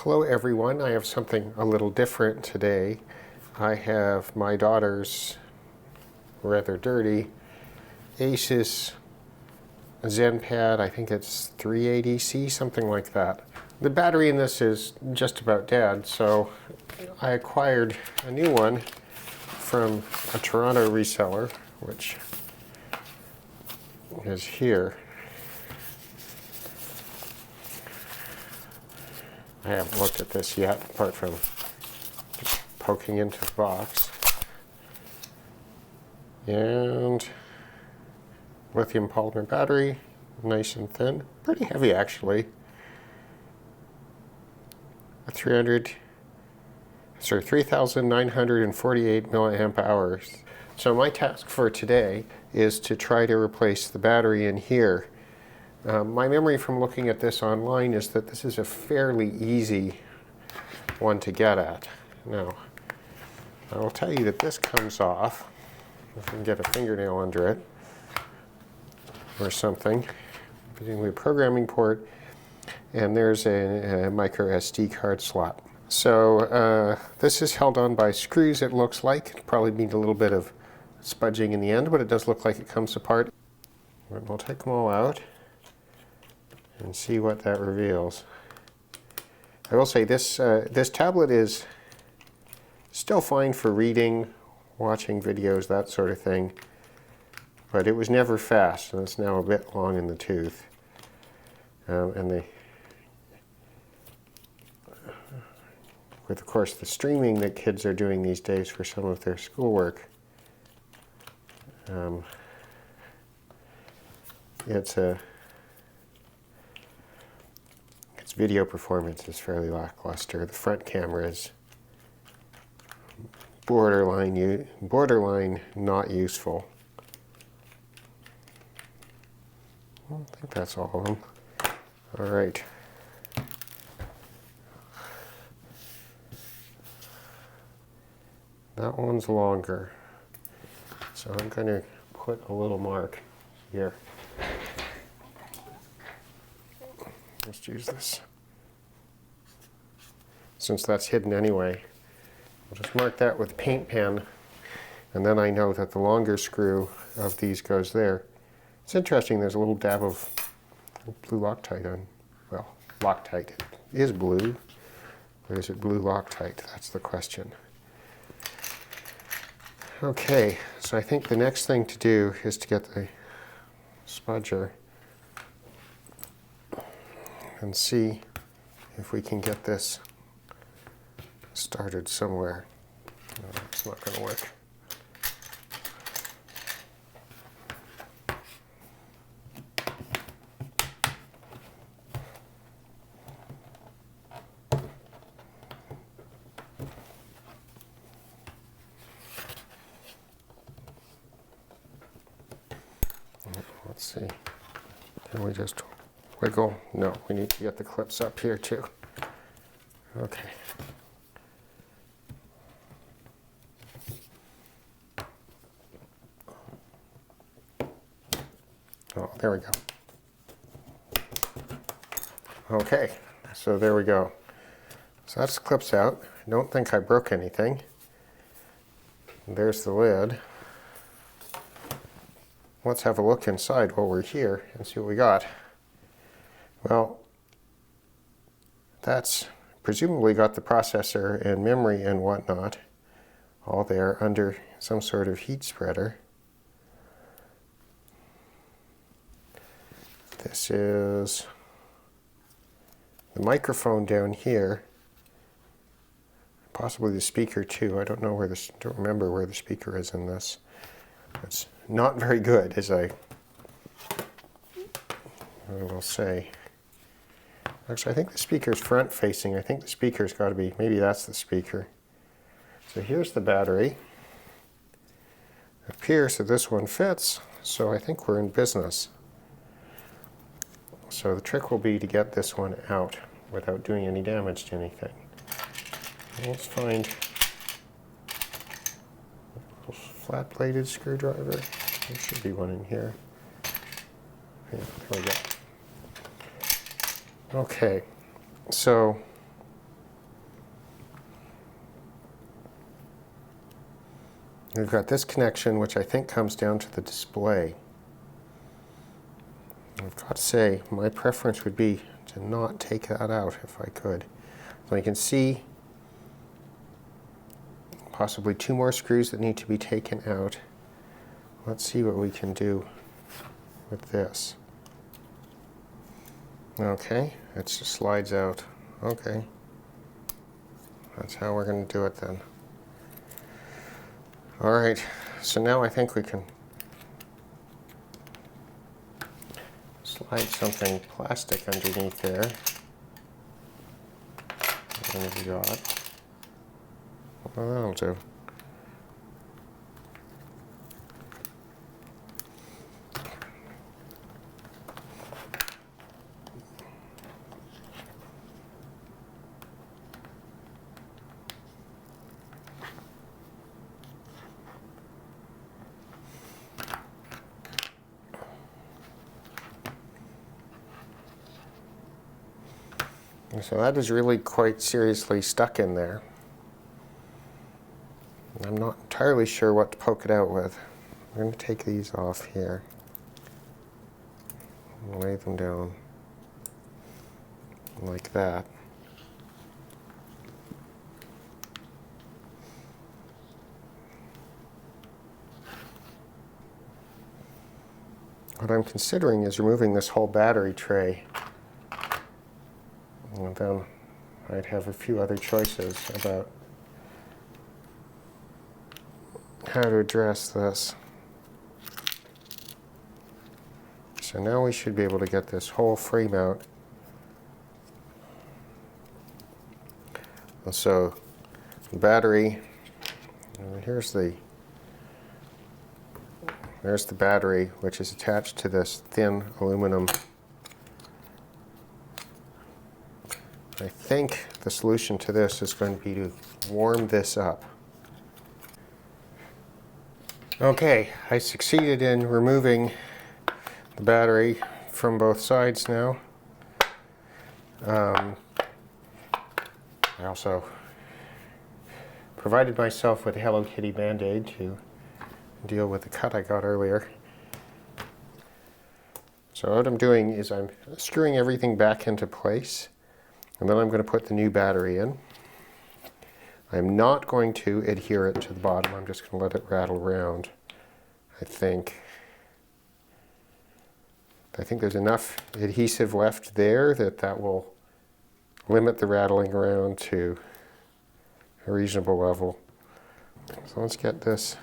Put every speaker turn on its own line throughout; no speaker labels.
Hello everyone, I have something a little different today. I have my daughter's rather dirty Asus Zenpad, I think it's 380C, something like that. The battery in this is just about dead, so I acquired a new one from a Toronto reseller, which is here. I haven't looked at this yet, apart from just poking into the box. And lithium polymer battery, nice and thin, pretty heavy actually. A 3,948 milliamp hours. So my task for today is to try to replace the battery in here. My memory from looking at this online is that this is a fairly easy one to get at. Now, I will tell you that this comes off. If I can get a fingernail under it or something. Presumably a programming port, and there's a micro SD card slot. So this is held on by screws, it looks like. Probably need a little bit of spudging in the end, but it does look like it comes apart. We'll take them all out and see what that reveals. I will say this this tablet is still fine for reading, watching videos, that sort of thing, but it was never fast, and it's now a bit long in the tooth. With of course the streaming that kids are doing these days for some of their schoolwork, its video performance is fairly lackluster. The front camera is borderline not useful. I think that's all of them. All right. That one's longer. So I'm going to put a little mark here. Let's use this. Since that's hidden anyway, I'll just mark that with a paint pen, and then I know that the longer screw of these goes there. It's interesting, there's a little dab of blue Loctite on. Well, Loctite is blue, but is it blue Loctite? That's the question. Okay, so I think the next thing to do is to get the spudger and see if we can get this started somewhere. No, it's not going to work. Let's see. Can we just wiggle? No, we need to get the clips up here too. Okay. Oh, there we go. Okay, so there we go. So that's the clips out. I don't think I broke anything. There's the lid. Let's have a look inside while we're here and see what we got. Well, that's presumably got the processor and memory and whatnot all there under some sort of heat spreader. This is the microphone down here, possibly the speaker too. I don't know don't remember where the speaker is in this. It's not very good, as I will say. Actually, I think the speaker's front facing. I think the speaker's got to be, maybe that's the speaker. So here's the battery. It appears that this one fits, so I think we're in business. So the trick will be to get this one out without doing any damage to anything. Let's find a flat-bladed screwdriver. There should be one in here. Yeah, there we go. Okay, so We've got this connection, which I think comes down to the display. I've got to say, my preference would be to not take that out if I could. So you can see possibly 2 more screws that need to be taken out. Let's see what we can do with this. Okay, it just slides out. Okay, that's how we're going to do it then. All right, so now I think we can slide something plastic underneath there. And we got, well, that'll do. So that is really quite seriously stuck in there. I'm not entirely sure what to poke it out with. I'm going to take these off here and lay them down like that. What I'm considering is removing this whole battery tray. And then I'd have a few other choices about how to address this. So now we should be able to get this whole frame out. And so the battery, there's the battery, which is attached to this thin aluminum. I think the solution to this is going to be to warm this up. Okay, I succeeded in removing the battery from both sides now. I also provided myself with a Hello Kitty Band-Aid to deal with the cut I got earlier. So what I'm doing is I'm screwing everything back into place. And then I'm going to put the new battery in. I'm not going to adhere it to the bottom. I'm just going to let it rattle around, I think. I think there's enough adhesive left there that will limit the rattling around to a reasonable level. So let's get this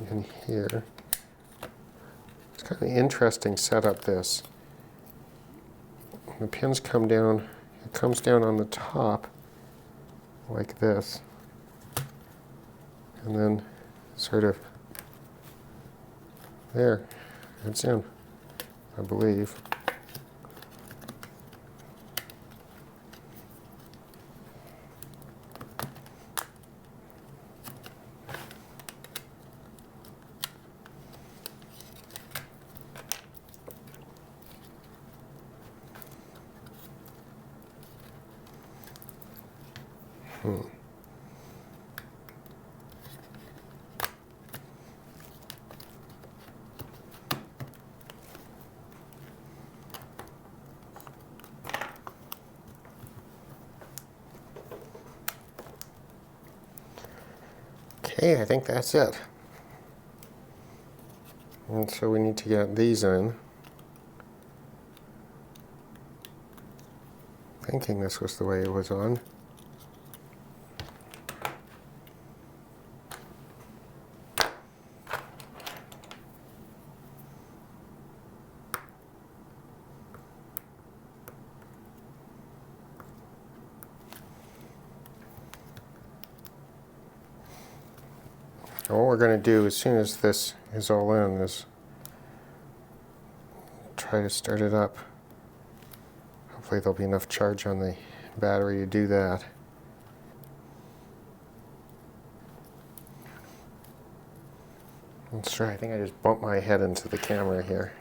in here. Kind of interesting setup this. The pins come down, it comes down on the top like this, and then sort of there, it's in, I believe. Okay, I think that's it. And so we need to get these in. Thinking this was the way it was on. And what we're going to do as soon as this is all in is try to start it up. Hopefully there'll be enough charge on the battery to do that. Let's try. I think I just bumped my head into the camera here.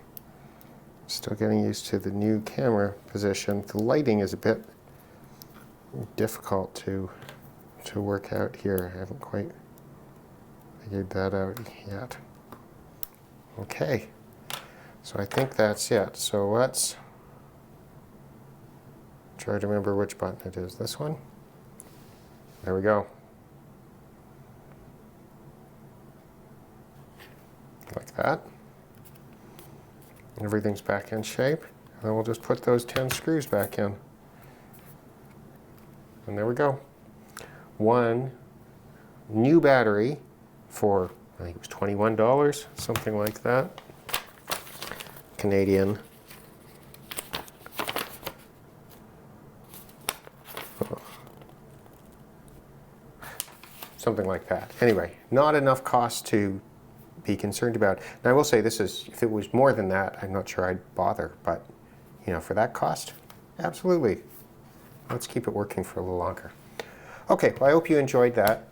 Still getting used to the new camera position. The lighting is a bit difficult to to work out here. I haven't quite figured that out yet. Okay, so I think that's it. So let's try to remember which button it is. This one? There we go. Like that. Everything's back in shape. And then we'll just put those 10 screws back in. And there we go. One new battery for, I think it was $21, something like that. Canadian. Something like that. Anyway, not enough cost to be concerned about. And I will say this is, if it was more than that, I'm not sure I'd bother, but you know, for that cost, absolutely. Let's keep it working for a little longer. Okay, well I hope you enjoyed that.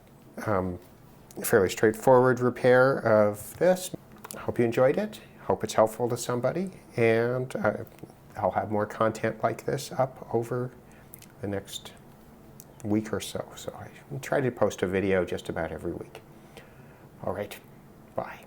Fairly straightforward repair of this. I hope you enjoyed it. Hope it's helpful to somebody, and I'll have more content like this up over the next week or so. So I try to post a video just about every week. All right, bye.